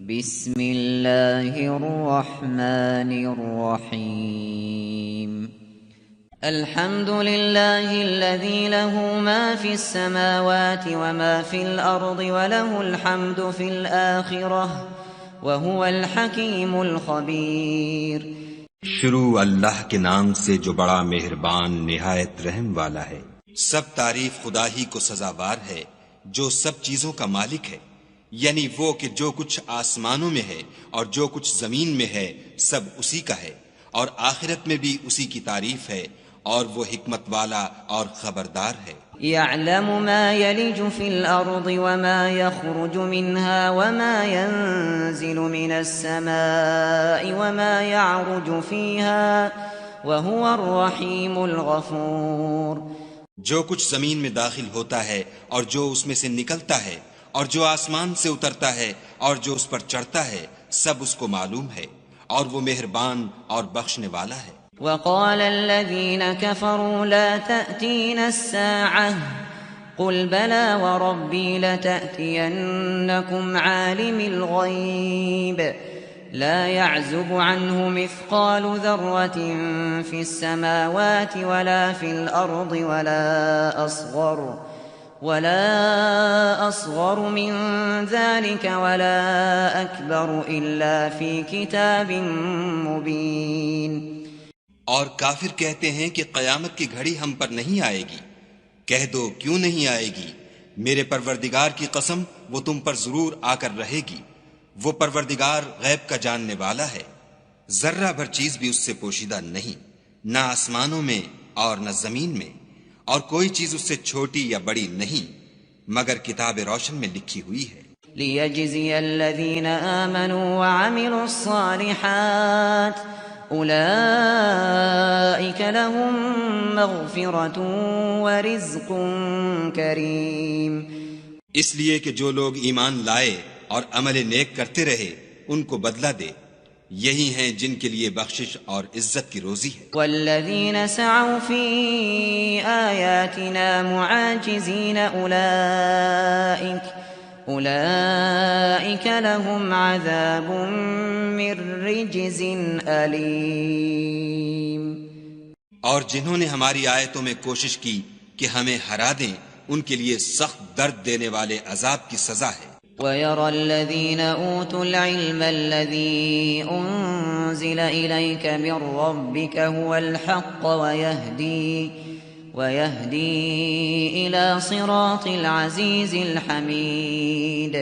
بسم اللہ الرحمن الرحیم الحمد للہ الذی له ما فی السماوات وما فی الارض وله الحمد فی الآخرہ وهو الحکیم الخبیر۔ شروع اللہ کے نام سے جو بڑا مہربان نہایت رحم والا ہے۔ سب تعریف خدا ہی کو سزاوار ہے جو سب چیزوں کا مالک ہے، یعنی وہ کہ جو کچھ آسمانوں میں ہے اور جو کچھ زمین میں ہے سب اسی کا ہے، اور آخرت میں بھی اسی کی تعریف ہے، اور وہ حکمت والا اور خبردار ہے۔ يعلم ما يلج في الأرض وما يخرج منها وما ينزل من السماء وما يعرج فيها وهو الرحيم الغفور۔ جو کچھ زمین میں داخل ہوتا ہے اور جو اس میں سے نکلتا ہے اور جو آسمان سے اترتا ہے اور جو اس پر چڑھتا ہے سب اس کو معلوم ہے، اور وہ مہربان اور بخشنے والا ہے۔ وقال الذين كفروا لا تأتينا الساعة قل بلى وربي لتأتينكم عالم الغيب لا يعزب عنه مثقال ذرة في السماوات ولا في الأرض ولا أصغر من ذلك ولا أكبر إلا في كتاب مبين۔ اور کافر کہتے ہیں کہ قیامت کی گھڑی ہم پر نہیں آئے گی۔ کہہ دو کیوں نہیں آئے گی؟ میرے پروردگار کی قسم وہ تم پر ضرور آ کر رہے گی۔ وہ پروردگار غیب کا جاننے والا ہے، ذرہ بھر چیز بھی اس سے پوشیدہ نہیں، نہ آسمانوں میں اور نہ زمین میں، اور کوئی چیز اس سے چھوٹی یا بڑی نہیں مگر کتاب روشن میں لکھی ہوئی ہے۔ لِيَجْزِيَ الَّذِينَ آمَنُوا وَعَمِلُوا الصَّالِحَاتِ أُولَئِكَ لَهُم مَّغْفِرَةٌ وَرِزْقٌ كَرِيمٌ۔ اس لیے کہ جو لوگ ایمان لائے اور عمل نیک کرتے رہے ان کو بدلہ دے، یہی ہیں جن کے لیے بخشش اور عزت کی روزی ہے۔ وَالَّذِينَ سَعَوْا فِي آيَاتِنَا مُعَاجِزِينَ أُولَئِكَ لَهُمْ عَذَابٌ مِّن رِّجْزٍ أَلِيمٌ۔ اور جنہوں نے ہماری آیتوں میں کوشش کی کہ ہمیں ہرا دیں ان کے لیے سخت درد دینے والے عذاب کی سزا ہے۔ وَيَرَى الَّذِينَ أُوتُوا الْعِلْمَ الَّذِي أُنزِلَ إِلَيْكَ مِن رَّبِّكَ هُوَ الْحَقَّ وَيَهْدِي إِلَى صِرَاطِ الْعَزِيزِ الْحَمِيدِ۔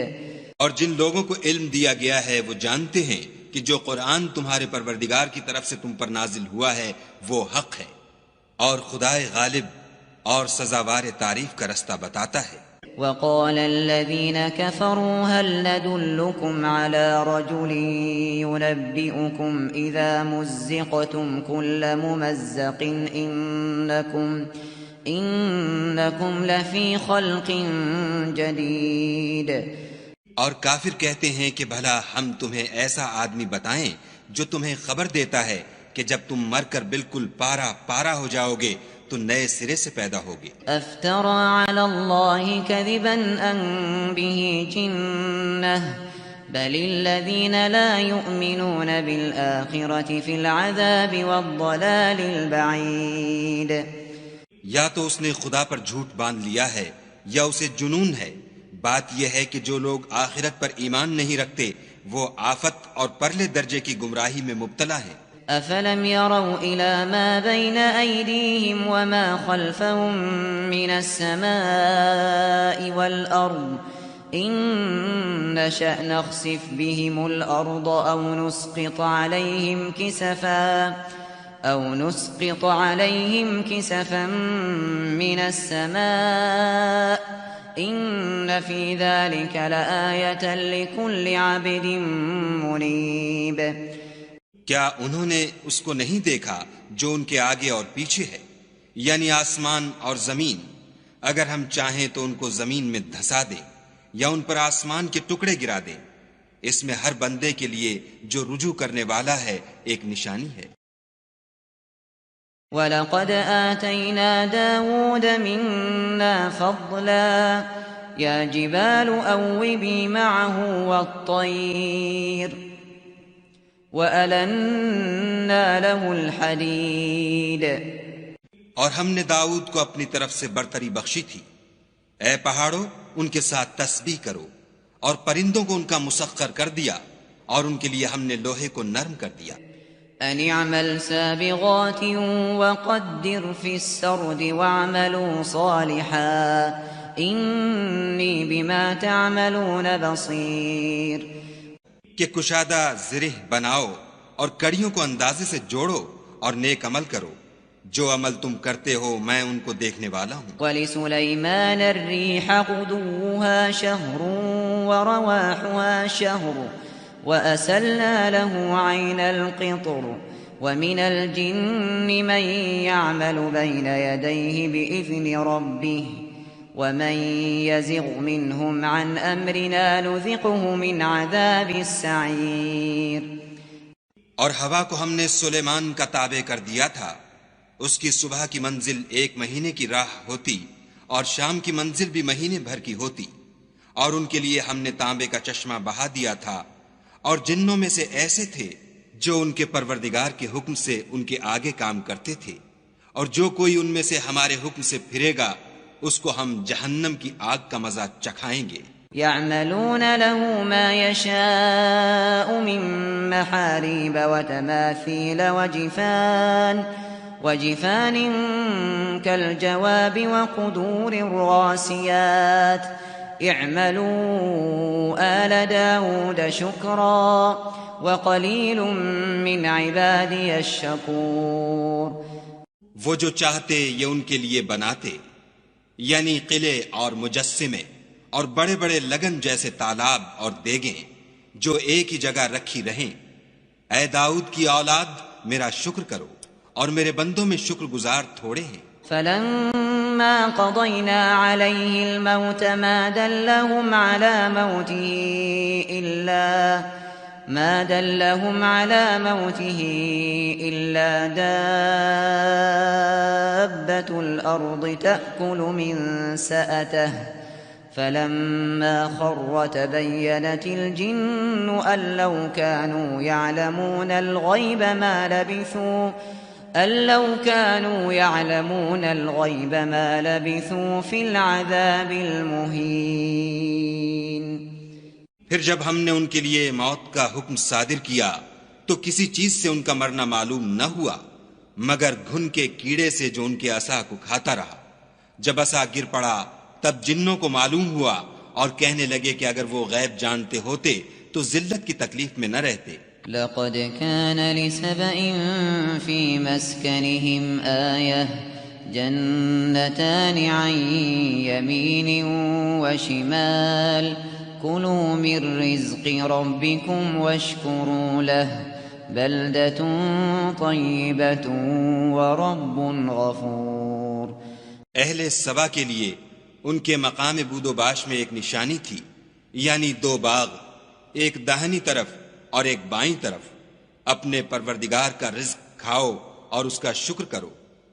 اور جن لوگوں کو علم دیا گیا ہے وہ جانتے ہیں کہ جو قرآن تمہارے پروردگار کی طرف سے تم پر نازل ہوا ہے وہ حق ہے، اور خدائے غالب اور سزاوار تعریف کا رستہ بتاتا ہے۔ وقال الذين كفروا هل ندلكم على رجل ينبئكم إذا مزقتم كل ممزق إنكم لفي خلق جديد۔ اور کافر کہتے ہیں کہ بھلا ہم تمہیں ایسا آدمی بتائیں جو تمہیں خبر دیتا ہے کہ جب تم مر کر بالکل پارا ہو جاؤ گے تو نئے سرے سے پیدا ہوگے۔ افترى على الله كذبا أم به جنة بل الذين لا يؤمنون بالآخرة في العذاب والضلال البعيد۔ یا تو اس نے خدا پر جھوٹ باندھ لیا ہے یا اسے جنون ہے۔ بات یہ ہے کہ جو لوگ آخرت پر ایمان نہیں رکھتے وہ آفت اور پرلے درجے کی گمراہی میں مبتلا ہیں۔ أفلم يروا إلى ما بين أيديهم وما خلفهم من السماء والأرض إن نشأ نخسف بهم الأرض أو نسقط عليهم كسفا من السماء إن في ذلك لآية لكل عبد منيب۔ کیا انہوں نے اس کو نہیں دیکھا جو ان کے آگے اور پیچھے ہے، یعنی آسمان اور زمین؟ اگر ہم چاہیں تو ان کو زمین میں دھسا دیں یا ان پر آسمان کے ٹکڑے گرا دیں، اس میں ہر بندے کے لیے جو رجوع کرنے والا ہے ایک نشانی ہے۔ وَلَقَدْ آتَيْنَا دَاوُودَ مِنَّا فَضْلًا يا جبال أوبي معه والطير وألنا له الحديد. اور ہم نے داؤد کو اپنی طرف سے برتری بخشی تھی. اے پہاڑوں ان کے ساتھ تسبیح کرو، اور پرندوں کو ان کا مسخر کر دیا، اور ان کے لیے ہم نے لوہے کو نرم کر دیا. أن اعمل سابغات وقدر في السرد واعملوا صالحا إني بما تعملون بصير. کہ کشادہ زرہ بناؤ اور کڑیوں کو اندازے سے جوڑو اور نیک عمل کرو، جو عمل تم کرتے ہو میں ان کو دیکھنے والا ہوں. وَلِسُلَيْمَانَ الرِّيحَ غُدُوُّهَا شَهْرٌ وَرَوَاحُهَا شَهْرٌ وَأَسَلْنَا لَهُ عَيْنَ الْقِطْرِ وَمِنَ الْجِنِّ مَن يَعْمَلُ بَيْنَ يَدَيْهِ بِإِذْنِ رَبِّهِ وَمَن يَزِغْ مِنْهُمْ عَنْ أَمْرِنَا نُذِقْهُ مِنْ عَذَابِ السَّعِيرِ. اور ہوا کو ہم نے سلیمان کا تابع کر دیا تھا. اس کی صبح کی منزل 1 مہینے کی راہ ہوتی اور شام کی منزل بھی مہینے بھر کی ہوتی. اور ان کے لیے ہم نے تانبے کا چشمہ بہا دیا تھا. اور جنوں میں سے ایسے تھے جو ان کے پروردگار کے حکم سے ان کے آگے کام کرتے تھے، اور جو کوئی ان میں سے ہمارے حکم سے پھرے گا اس کو ہم جہنم کی آگ کا مزہ چکھائیں گے. يعملون له ما يشاء من محاريب وتماثيل وجفان كالجواب وقدور الراسيات اعملوا آل داود شكرا وقليل من عبادي الشكور. وہ جو چاہتے یہ ان کے لیے بناتے، یعنی قلعے اور مجسمے اور بڑے بڑے لگن جیسے تالاب اور دیگیں جو ایک ہی جگہ رکھی رہیں. اے داؤد کی اولاد میرا شکر کرو، اور میرے بندوں میں شکر گزار تھوڑے ہیں. فلما قضينا عليه الموت ما دلهم على موته إلا دابة الأرض تأكل من سأته فلما خر تبينت الجن أن لو كانوا يعلمون الغيب ما لبثوا في العذاب المهين. پھر جب ہم نے ان کے لیے موت کا حکم صادر کیا تو کسی چیز سے ان کا مرنا معلوم نہ ہوا مگر گھن کے کیڑے سے جو ان کے عصا کو کھاتا رہا. جب عصا گر پڑا تب جنوں کو معلوم ہوا اور کہنے لگے کہ اگر وہ غیب جانتے ہوتے تو ذلت کی تکلیف میں نہ رہتے. لقد كان لسبإ في مسكنهم آية جنتان عن يمين وشمال كلوا من رزق ربكم واشكروا له بلدة طيبة ورب غفور. اہل سبا کے لیے ان کے مقام بود و باش میں ایک نشانی تھی، یعنی 2 باغ، ایک داہنی طرف اور ایک بائیں طرف. اپنے پروردگار کا رزق کھاؤ اور اس کا شکر کرو.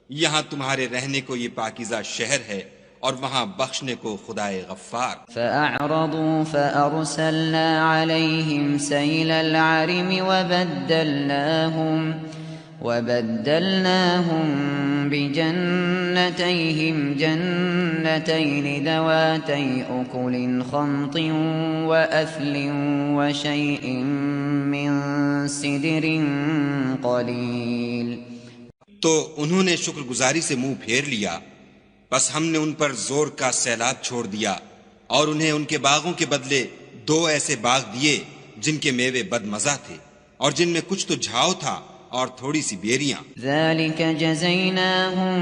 یہاں تمہارے رہنے کو یہ پاکیزہ شہر ہے اور وہاں بخشنے کو خدائے غفار. فأعرضوا فأرسلنا عليهم سيل العرم وبدلناهم بجنتيهم جنتين ذواتي أكل خمط وأثل وشيء من سدر قليل. تو انہوں نے شکر گزاری سے منہ پھیر لیا، بس ہم نے ان پر زور کا سیلاب چھوڑ دیا اور انہیں ان کے باغوں کے بدلے 2 ایسے باغ دیے جن کے میوے بد مزہ تھے اور جن میں کچھ تو جھاؤ تھا اور تھوڑی سی بیریاں. ذلك جزيناهم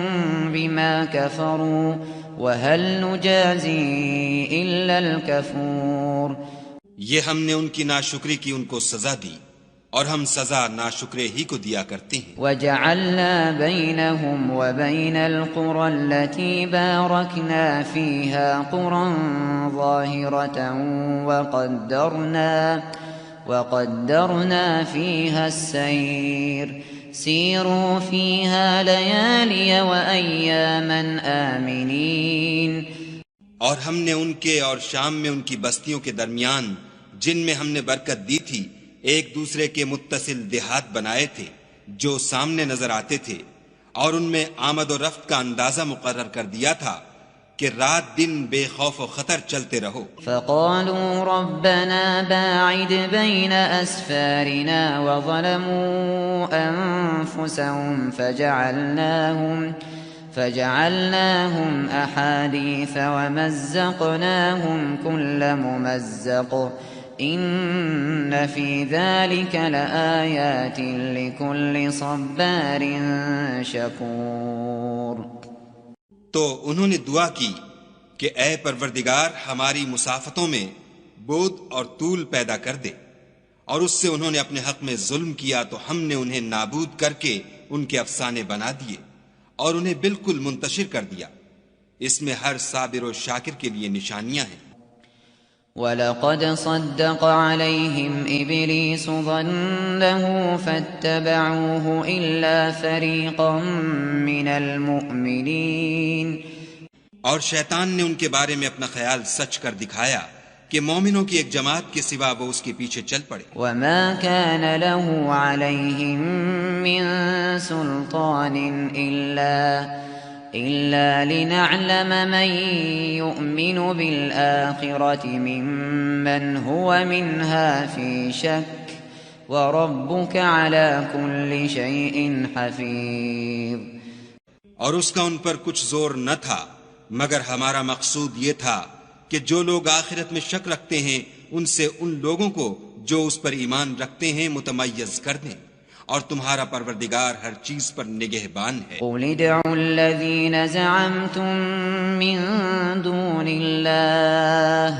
بما كفروا وهل نجازي إلا الكفور. یہ ہم نے ان کی ناشکری کی ان کو سزا دی اور ہم سزا ناشکرے ہی کو دیا کرتے ہیں. وجعلنا بينهم وبين القرى التي باركنا فيها قرى ظاهرة وقدرنا فيها السير سيروا فيها ليالي وأياما آمنين. اور ہم نے ان کے اور شام میں ان کی بستیوں کے درمیان جن میں ہم نے برکت دی تھی ایک دوسرے کے متصل دیہات بنائے تھے جو سامنے نظر آتے تھے، اور ان میں آمد و رفت کا اندازہ مقرر کر دیا تھا کہ رات دن بے خوف و خطر چلتے رہو۔ فقالوا ربنا باعد بين أسفارنا وظلموا أنفسهم فجعلناهم أحاديث ومزقناهم كل ممزق إن في ذلك لآيات لكل صبار شكور۔ تو انہوں نے دعا کی کہ اے پروردگار ہماری مسافتوں میں بود اور طول پیدا کر دے، اور اس سے انہوں نے اپنے حق میں ظلم کیا تو ہم نے انہیں نابود کر کے ان کے افسانے بنا دیے اور انہیں بالکل منتشر کر دیا۔ اس میں ہر صابر و شاکر کے لیے نشانیاں ہیں۔ وَلَقَدْ صَدَّقَ عَلَيْهِمْ إِبْلِيسُ ظَنَّهُ فَاتَّبَعُوهُ إِلَّا فَرِيقًا مِّنَ الْمُؤْمِنِينَ، اور شیطان نے ان کے بارے میں اپنا خیال سچ کر دکھایا کہ مومنوں کی ایک جماعت کے سوا وہ اس کے پیچھے چل پڑے۔ وَمَا كَانَ لَهُ عَلَيْهِم مِّن سُلْطَانٍ إِلَّا لِنَعْلَمَ مَن يُؤْمِنُ بِالْآخِرَةِ مِمَّنْ هُوَ مِنْهَا فِي شَكٍّ وَرَبُّكَ عَلَى كُلِّ شَيْءٍ حَفِيظٌ۔ اور اس کا ان پر کچھ زور نہ تھا مگر ہمارا مقصود یہ تھا کہ جو لوگ آخرت میں شک رکھتے ہیں ان سے ان لوگوں کو جو اس پر ایمان رکھتے ہیں متمیز کر دیں، اور تمہارا پروردگار ہر چیز پر نگہبان ہے۔ قُلِ ادْعُوا الَّذِينَ زَعَمْتُم مِّن دُونِ اللَّهِ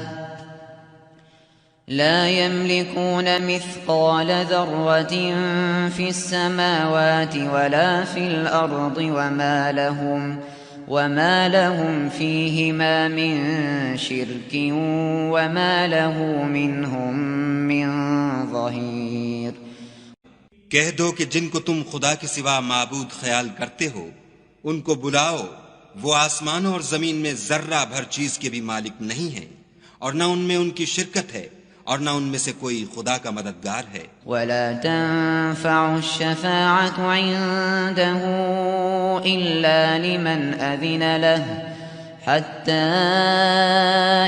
لَا يَمْلِكُونَ مِثْقَالَ ذَرَّةٍ فِي السَّمَاوَاتِ وَلَا فِي الْأَرْضِ وَمَا لَهُمْ فِيهِمَا مِن شِرْكٍ وَمَا لَهُ مِنْهُم مِّن ظَهِيرٍ۔ کہہ دو کہ جن کو تم خدا کے سوا معبود خیال کرتے ہو ان کو بلاؤ، وہ آسمانوں اور زمین میں ذرہ بھر چیز کے بھی مالک نہیں ہیں، اور نہ ان میں ان کی شرکت ہے اور نہ ان میں سے کوئی خدا کا مددگار ہے۔ وَلَا تَنفَعُ الشَّفَاعَةُ عِندَهُ إِلَّا لِمَنْ أَذِنَ لَهُ حَتَّى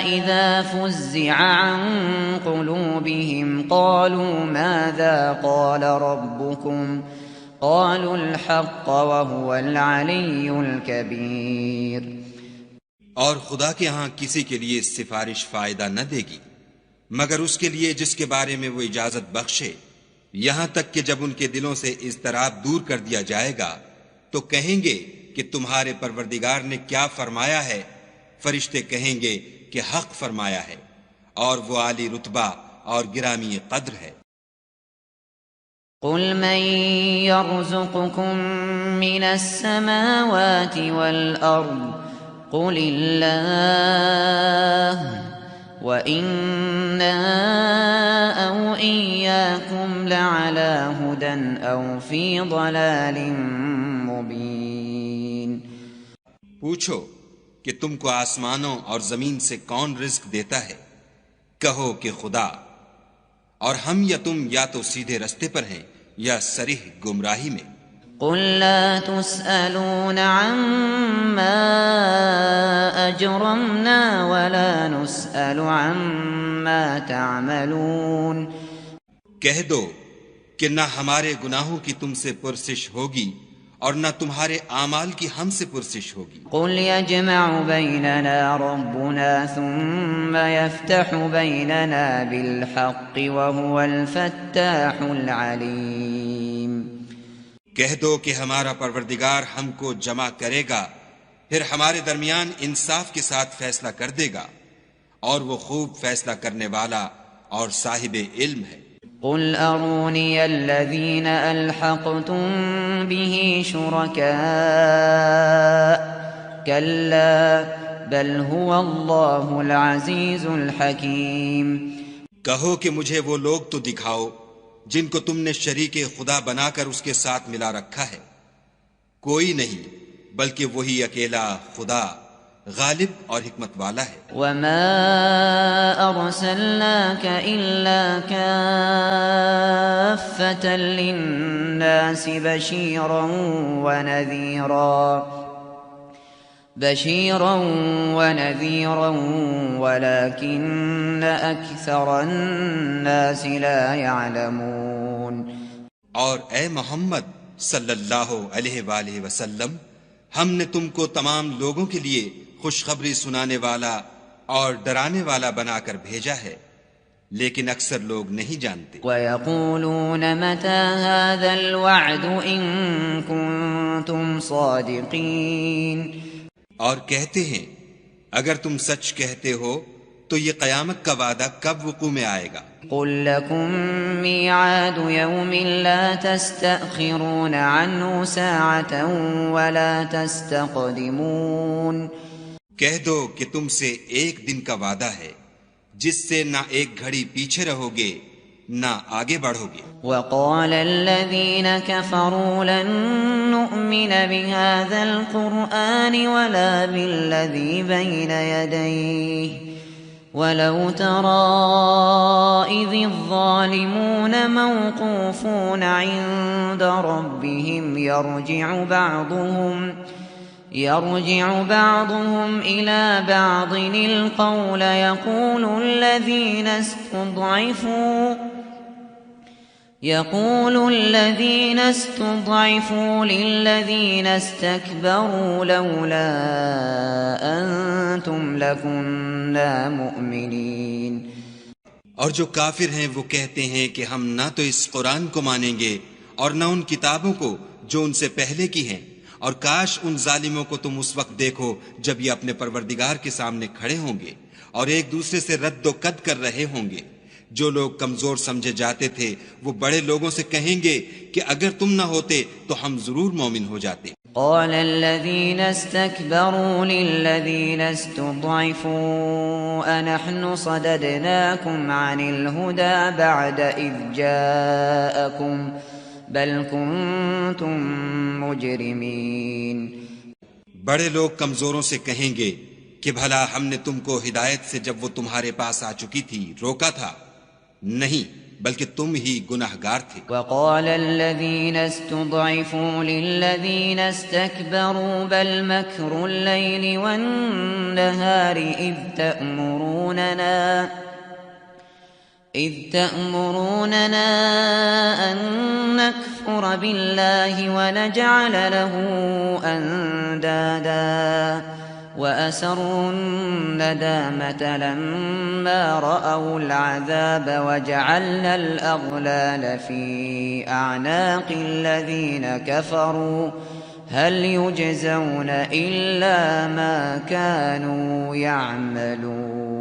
إِذَا فُزِّعَ عَن قُلُوبِهِمْ قَالُوا مَاذَا قَالَ رَبُّكُمْ قَالُوا الْحَقَّ وَهُوَ الْعَلِيُّ الْكَبِيرُ۔ اور خدا کے ہاں کسی کے لیے سفارش فائدہ نہ دے گی مگر اس کے لیے جس کے بارے میں وہ اجازت بخشے، یہاں تک کہ جب ان کے دلوں سے اضطراب دور کر دیا جائے گا تو کہیں گے کہ تمہارے پروردگار نے کیا فرمایا ہے؟ فرشتے کہیں گے کہ حق فرمایا ہے، اور وہ عالی رتبہ اور گرامی قدر ہے۔ قُلْ مَن يَرْزُقُكُم مِّنَ السَّمَاوَاتِ وَالْأَرْضِ قُلِ اللَّهُ وَإِنَّا أَوْ إِيَّاكُمْ لَعَلَىٰ هُدًى أَوْ فِي ضَلَالٍ مُّبِينٍ۔ پوچھو کہ تم کو آسمانوں اور زمین سے کون رزق دیتا ہے؟ کہو کہ خدا، اور ہم یا تم یا تو سیدھے رستے پر ہیں یا صریح گمراہی میں۔ قُل لَّا تُسْأَلُونَ عَمَّا أَجْرَمْنَا وَلَا نُسْأَلُ عَمَّا تَعْمَلُونَ۔ کہہ دو کہ نہ ہمارے گناہوں کی تم سے پرسش ہوگی اور نہ تمہارے اعمال کی ہم سے پرسش ہوگی۔ قُلْ يَجْمَعُ بَيْنَنَا رَبُّنَا ثُمَّ يَفْتَحُ بَيْنَنَا بِالْحَقِّ وَهُوَ الْفَتَّاحُ الْعَلِيمُ۔ کہہ دو کہ ہمارا پروردگار ہم کو جمع کرے گا، پھر ہمارے درمیان انصاف کے ساتھ فیصلہ کر دے گا، اور وہ خوب فیصلہ کرنے والا اور صاحب علم ہے۔ قُلْ أَرُونِيَ الَّذِينَ أَلْحَقْتُم بِهِ شُرَكَاءَ كَلَّا بَلْ هُوَ اللَّهُ الْعَزِيزُ الْحَكِيمُ۔ کہو کہ مجھے وہ لوگ تو دکھاؤ جن کو تم نے شریک خدا بنا کر اس کے ساتھ ملا رکھا ہے۔ کوئی نہیں بلکہ وہی اکیلا خدا غالب اور حکمت والا ہے۔ وما أرسلناك إلا كافة للناس بشيرا ونذيرا ولكن أكثر الناس لا يعلمون۔ اور اے محمد صلی اللہ علیہ وآلہ وسلم، ہم نے تم کو تمام لوگوں کے لیے خوشخبری سنانے والا اور ڈرانے والا بنا کر بھیجا ہے، لیکن اکثر لوگ نہیں جانتے۔ وَيَقُولُونَ مَتَى هَذَا الْوَعْدُ إِن كُنتُمْ صَادِقِينَ، اور کہتے ہیں اگر تم سچ کہتے ہو تو یہ قیامت کا وعدہ کب وقوع میں آئے گا؟ قُل لَّكُم مِّيعَادُ يَوْمٍ لَّا تَسْتَأْخِرُونَ عَنْهُ سَاعَةً وَلَا تَسْتَقْدِمُونَ، کہہ دو کہ تم سے ایک دن کا وعدہ ہے جس سے نہ ایک گھڑی پیچھے رہو گے نہ آگے بڑھو گے۔ وَقَالَ الَّذِينَ كَفَرُوا لَن نُّؤْمِنَ بِهَٰذَا الْقُرْآنِ وَلَا بِالَّذِي بَيْنَ يَدَيْهِ وَلَوْ تَرَىٰ إِذِ الظَّالِمُونَ مَوْقُوفُونَ عِندَ رَبِّهِمْ يرجع بعضهم إلى بعض القول يقول الذين استضعفوا للذين استكبروا لولا أنتم لكنا مؤمنين۔ اور جو کافر ہیں وہ کہتے ہیں کہ ہم نہ تو اس قرآن کو مانیں گے اور نہ ان کتابوں کو جو ان سے پہلے کی ہیں، اور کاش ان ظالموں کو تم اس وقت دیکھو جب یہ اپنے پروردگار کے سامنے کھڑے ہوں گے اور ایک دوسرے سے رد و قد کر رہے ہوں گے۔ جو لوگ کمزور سمجھے جاتے تھے وہ بڑے لوگوں سے کہیں گے کہ اگر تم نہ ہوتے تو ہم ضرور مومن ہو جاتے۔ قال الذين استكبروا للذين استضعفوا أنحن صددناكم عن الهدى بعد إذ جاءكم بل كنتم مجرمين۔ بڑے لوگ کمزوروں سے کہیں گے کہ بھلا ہم نے تم کو ہدایت سے جب وہ تمہارے پاس آ چکی تھی روکا تھا؟ نہیں، بلکہ تم ہی گناہگار تھے۔ وقال الذين استضعفوا للذين استكبروا بل مكر الليل والنهار إذ تأمروننا أن نكفر بالله ونجعل له أندادا وأسروا الندامة لما رأوا العذاب وجعلنا الأغلال في أعناق الذين كفروا هل يجزون إلا ما كانوا يعملون۔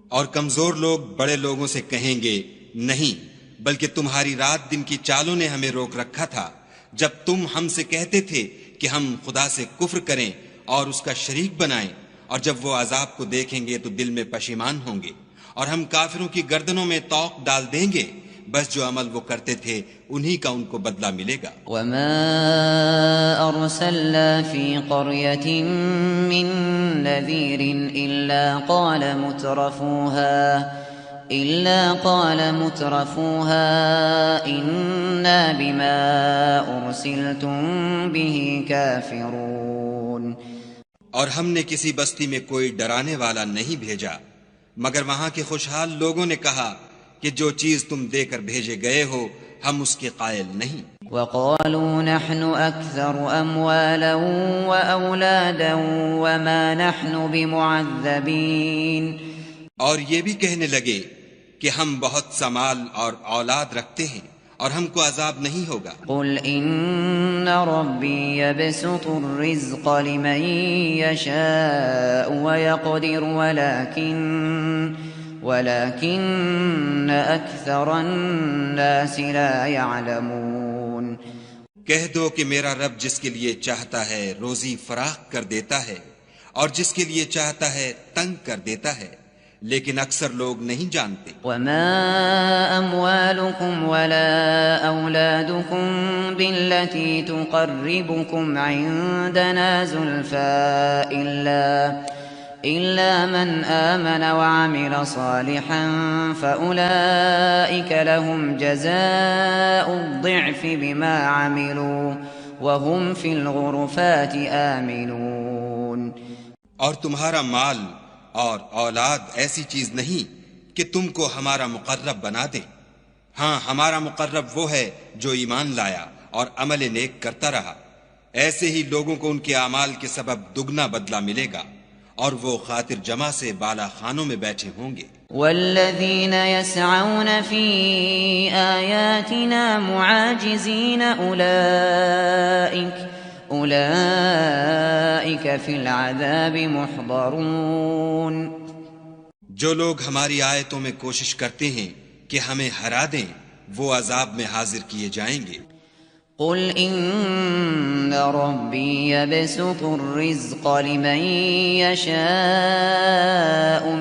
اور کمزور لوگ بڑے لوگوں سے کہیں گے نہیں، بلکہ تمہاری رات دن کی چالوں نے ہمیں روک رکھا تھا جب تم ہم سے کہتے تھے کہ ہم خدا سے کفر کریں اور اس کا شریک بنائیں، اور جب وہ عذاب کو دیکھیں گے تو دل میں پشیمان ہوں گے، اور ہم کافروں کی گردنوں میں طوق ڈال دیں گے، بس جو عمل وہ کرتے تھے انہی کا ان کو بدلہ ملے گا۔ وما أرسلنا في قرية من نذير إلا قال مترفوها إنا بما أرسلتم به كافرون۔ اور ہم نے کسی بستی میں کوئی ڈرانے والا نہیں بھیجا مگر وہاں کے خوشحال لوگوں نے کہا کہ جو چیز تم دے کر بھیجے گئے ہو ہم اس کے قائل نہیں۔ وقالوا نحن أكثر أموالا وأولادا وما نحن بمعذبين۔ اور یہ بھی کہنے لگے کہ ہم بہت سا مال اور اولاد رکھتے ہیں اور ہم کو عذاب نہیں ہوگا۔ قل إن ربي يبسط الرزق لمن يشاء ويقدر ولكن أكثر الناس لا يعلمون۔ کہہ دو کہ میرا رب جس کے لیے چاہتا ہے روزی فراخ کر دیتا ہے اور جس کے لیے چاہتا ہے تنگ کر دیتا ہے، لیکن اکثر لوگ نہیں جانتے. وما أموالكم ولا أولادكم بالتي تقربكم عندنا زلفى إلا من آمن وعمل صالحا فأولئك لهم جزاء الضعف بما عملوا وهم في الغرفات آمنون. اور تمہارا مال اور اولاد ایسی چیز نہیں کہ تم کو ہمارا مقرب بنا دے. ہاں، ہمارا مقرب وہ ہے جو ایمان لایا اور عمل نیک کرتا رہا. ایسے ہی لوگوں کو ان کے اعمال کے سبب دگنا بدلہ ملے گا، اور وہ خاطر جمع سے بالا خانوں میں بیٹھے ہوں گے. والذين يسعون في آياتنا معاجزين أولئك في العذاب محضرون. جو لوگ ہماری آیتوں میں کوشش کرتے ہیں کہ ہمیں ہرا دیں، وہ عذاب میں حاضر کیے جائیں گے. قل إن ربي يبسط الرزق لمن يشاء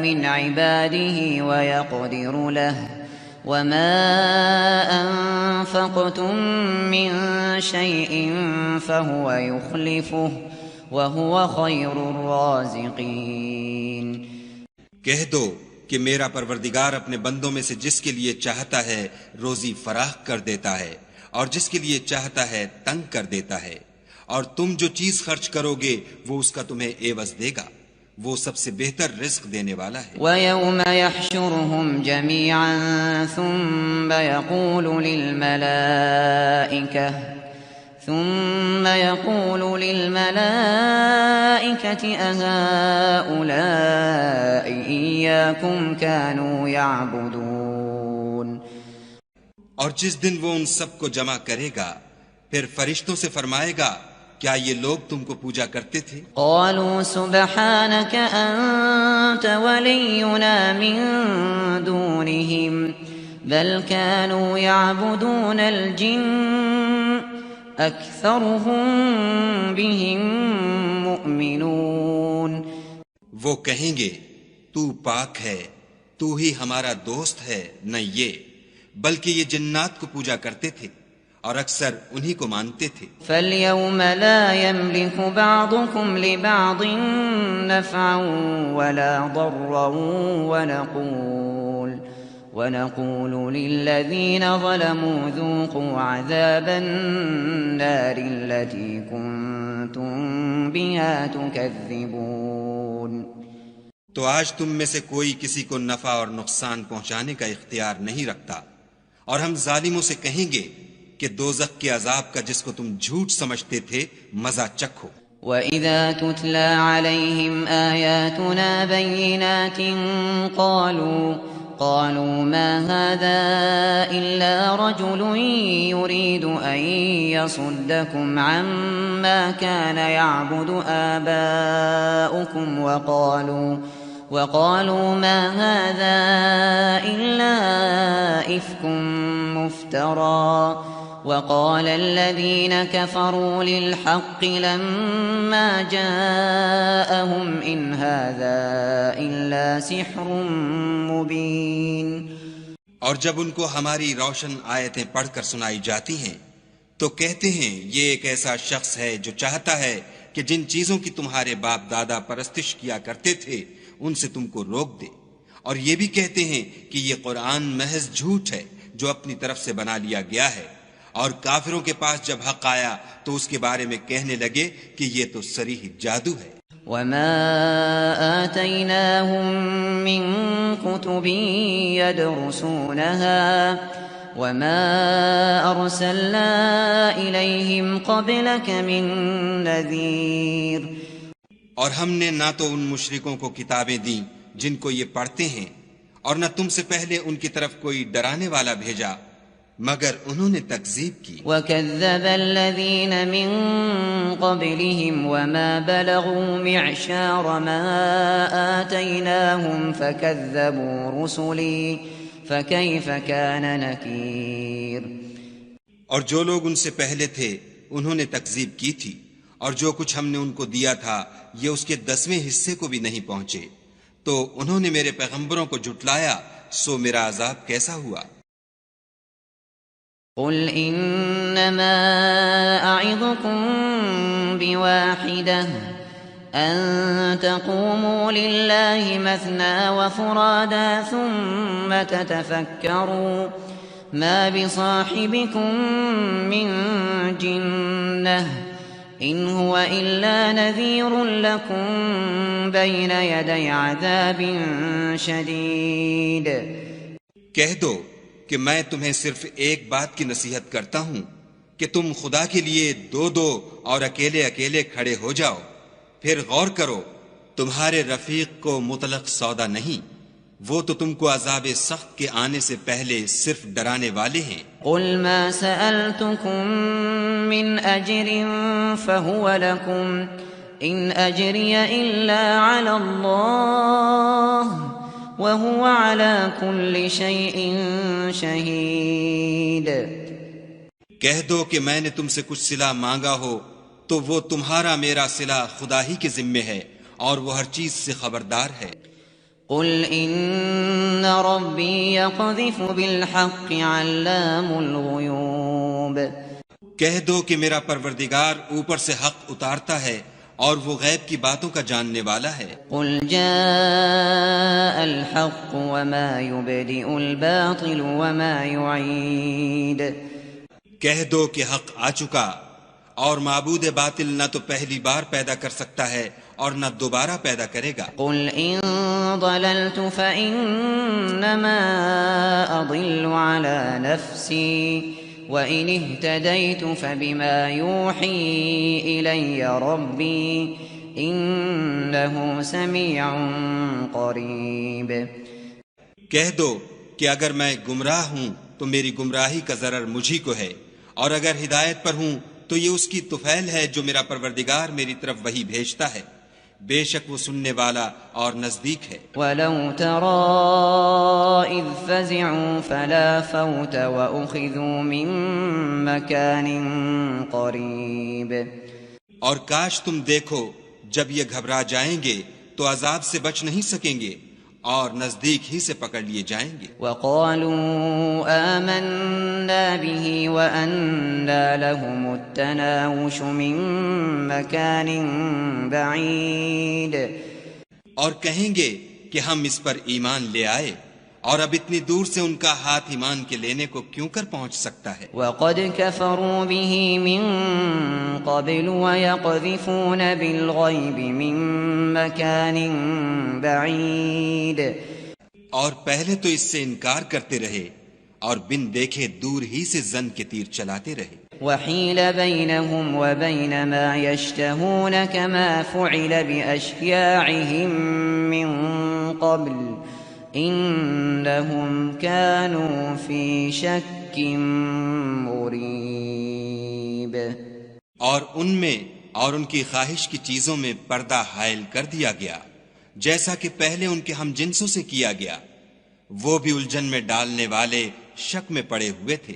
من عباده ويقدر له وما أنفقتم من شيء فهو يخلفه وهو خير الرازقين. کہہ دو کہ میرا پروردگار اپنے بندوں میں سے جس کے لیے چاہتا ہے روزی فراخ کر دیتا ہے، اور جس کے لیے چاہتا ہے تنگ کر دیتا ہے، اور تم جو چیز خرچ کرو گے وہ اس کا تمہیں عوض دے گا. وہ سب سے بہتر رزق دینے والا ہے. وَيَوْمَ يَحْشُرُهُمْ جَمِيعًا ثُمَّ يَقُولُ لِلْمَلَائِكَةِ أَهَؤُلَاءِ إِيَّاكُمْ كَانُوا يَعْبُدُونَ. اور جس دن وہ ان سب کو جمع کرے گا، پھر فرشتوں سے فرمائے گا، کیا یہ لوگ تم کو پوجا کرتے تھے؟ قالوا سبحانك أنت ولينا من دونهم بل كانوا يعبدون الجن أكثرهم بهم مؤمنون. وہ کہیں گے، تو پاک ہے، تو ہی ہمارا دوست ہے، نہ یہ، بلکہ یہ جنات کو پوجا کرتے تھے اور اکثر انہی کو مانتے تھے. فَالْيَوْمَ لَا يَمْلِكُ بَعْضُكُمْ لِبَعْضٍ نَفْعًا وَلَا ضَرًّا وَنَقُولُ لِلَّذِينَ ظَلَمُوا ذُوقُوا عَذَابَ النَّارِ الَّتِي كُنتُم بِهَا تُكَذِّبُونَ. تو آج تم میں سے کوئی کسی کو نفع اور نقصان پہنچانے کا اختیار نہیں رکھتا، اور ہم ظالموں سے کہیں گے کہ دوزخ کے عذاب کا جس کو تم جھوٹ سمجھتے تھے مزہ چکھو. وَإِذَا تُتْلَى عَلَيْهِمْ آيَاتُنَا بَيِّنَاتٍ قالوا ما هذا إلا رجل يريد أن يصدكم عما كان يعبد آباؤكم وقالوا ما هذا إلا إفك مفترى. وقال الذين كفروا للحق لما جاءهم إن هذا إلا سحر مبين. اور جب ان کو ہماری روشن آیتیں پڑھ کر سنائی جاتی ہیں تو کہتے ہیں یہ ایک ایسا شخص ہے جو چاہتا ہے کہ جن چیزوں کی تمہارے باپ دادا پرستش کیا کرتے تھے ان سے تم کو روک دے. اور یہ بھی کہتے ہیں کہ یہ قرآن محض جھوٹ ہے جو اپنی طرف سے بنا لیا گیا ہے. اور کافروں کے پاس جب حق آیا تو اس کے بارے میں کہنے لگے کہ یہ تو صریح جادو ہے. وما آتيناهم من كتب يدرسونها وما أرسلنا إليهم قبلك من نذير. اور ہم نے نہ تو ان مشرکوں کو کتابیں دیں جن کو یہ پڑھتے ہیں، اور نہ تم سے پہلے ان کی طرف کوئی ڈرانے والا بھیجا، مگر انہوں نے تکذیب کی. وَكَذَّبَ الَّذِينَ مِن قَبْلِهِمْ وَمَا بَلَغُوا مِعْشَارَ مَا آتَيْنَاهُمْ فَكَذَّبُوا رُسُلِي فَكَيْفَ كَانَ نَكِيرٌ. اور جو لوگ ان سے پہلے تھے انہوں نے تکذیب کی تھی، اور جو کچھ ہم نے ان کو دیا تھا یہ اس کے 10ویں حصے کو بھی نہیں پہنچے، تو انہوں نے میرے پیغمبروں کو جھٹلایا، سو میرا عذاب کیسا ہوا؟ قل انما اعظكم بواحدة ان تقوموا لله مثنى وفرادا ثم تتفكروا ما بصاحبكم من جنة ان هو الا نذير لكم بين يدي عذاب شديد۔ کہہ دو کہ میں تمہیں صرف ایک بات کی نصیحت کرتا ہوں کہ تم خدا کے لیے دو دو اور اکیلے اکیلے کھڑے ہو جاؤ، پھر غور کرو، تمہارے رفیق کو مطلق سودا نہیں، وہ تو تم کو عذاب سخت کے آنے سے پہلے صرف ڈرانے والے ہیں۔ قل ما سألتكم من أجر فهو لكم إن أجري إلا على الله وهو على كل شيء شهيد۔ کہہ دو کہ میں نے تم سے کچھ صلہ مانگا ہو تو وہ تمہارا میرا صلہ خدا ہی کے ذمے ہے اور وہ ہر چیز سے خبردار ہے۔ قل ان ربي يقذف بالحق علام الغيوب۔ کہہ دو کہ میرا پروردگار اوپر سے حق اتارتا ہے اور وہ غیب کی باتوں کا جاننے والا ہے۔ قل جاء الحق وما يبدئ الباطل وما يعيد۔ کہہ دو کہ حق آ چکا اور معبود باطل نہ تو پہلی بار پیدا کر سکتا ہے اور نہ دوبارہ پیدا کرے گا۔ قل ان ضللت فإنما أضل على نفسي وإن اهتديت فبما يوحي إلي ربي إنه سميع قريب۔ کہہ دو کہ اگر میں گمراہ ہوں تو میری گمراہی کا ضرر مجھی کو ہے، اور اگر ہدایت پر ہوں تو یہ اس کی طفیل ہے جو میرا پروردگار میری طرف وحی بھیجتا ہے، بے شک وہ سننے والا اور نزدیک ہے۔ وَلَوْ تَرَى إِذْ فَزِعُوا فَلَا فَوْتَ وَأُخِذُوا مِن مَّكَانٍ قَرِيبٍ۔ اور کاش تم دیکھو جب یہ گھبرا جائیں گے تو عذاب سے بچ نہیں سکیں گے اور نزدیک ہی سے پکڑ لیے جائیں گے۔ وَقَالُوا آمَنَّا بِهِ وَأَنَّا لَهُمُ التَّنَاوُشُ مِن مَّكَانٍ بَعِيدٍ۔ اور کہیں گے کہ ہم اس پر ایمان لے آئے، اور اب اتنی دور سے ان کا ہاتھ ایمان کے لینے کو کیوں کر پہنچ سکتا ہے؟ وَقَدْ كَفَرُوا بِهِ مِن قَبْلُ وَيَقْذِفُونَ بِالْغَيْبِ مِن مَّكَانٍ بَعِيدٍ۔ اور پہلے تو اس سے انکار کرتے رہے اور بن دیکھے دور ہی سے زن کے تیر چلاتے رہے۔ وَحِيلَ بَيْنَهُمْ وَبَيْنَ مَا يَشْتَهُونَ كَمَا فُعِلَ بِأَشْيَاعِهِم مِّن قَبْلُ إِنَّهُمْ كَانُوا فِي شَكٍّ مُّرِيبٍ۔ اور ان میں اور ان کی خواہش کی چیزوں میں پردہ حائل کر دیا گیا، جیسا کہ پہلے ان کے ہم جنسوں سے کیا گیا، وہ بھی الجھن میں ڈالنے والے شک میں پڑے ہوئے تھے۔